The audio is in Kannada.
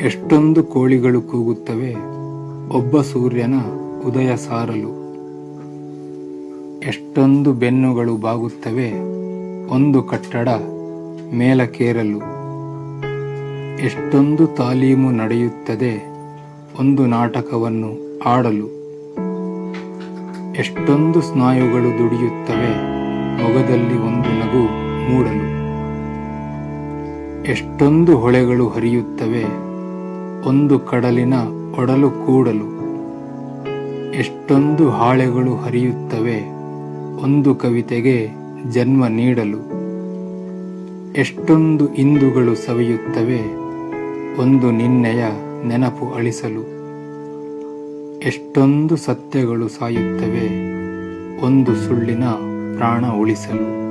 ಎಷ್ಟೊಂದು ಕೋಳಿಗಳು ಕೂಗುತ್ತವೆ ಒಬ್ಬ ಸೂರ್ಯನ ಉದಯ ಸಾರಲು. ಎಷ್ಟೊಂದು ಬೆನ್ನುಗಳು ಬಾಗುತ್ತವೆ ಒಂದು ಕಟ್ಟಡ ಮೇಲಕ್ಕೇರಲು. ಎಷ್ಟೊಂದು ತಾಲೀಮು ನಡೆಯುತ್ತದೆ ಒಂದು ನಾಟಕವನ್ನು ಆಡಲು. ಎಷ್ಟೊಂದು ಸ್ನಾಯುಗಳು ದುಡಿಯುತ್ತವೆ ಮೊಗದಲ್ಲಿ ಒಂದು ನಗು ಮೂಡಲು. ಎಷ್ಟೊಂದು ಹೊಳೆಗಳು ಹರಿಯುತ್ತವೆ ಒಂದು ಕಡಲಿನ ಒಡಲು ಕೂಡಲು. ಎಷ್ಟೊಂದು ಹಾಳೆಗಳು ಹರಿಯುತ್ತವೆ ಒಂದು ಕವಿತೆಗೆ ಜನ್ಮ ನೀಡಲು. ಎಷ್ಟೊಂದು ಇಂದುಗಳು ಸವಿಯುತ್ತವೆ ಒಂದು ನಿನ್ನೆಯ ನೆನಪು ಅಳಿಸಲು. ಎಷ್ಟೊಂದು ಸತ್ಯಗಳು ಸಾಯುತ್ತವೆ ಒಂದು ಸುಳ್ಳಿನ ಪ್ರಾಣ ಉಳಿಸಲು.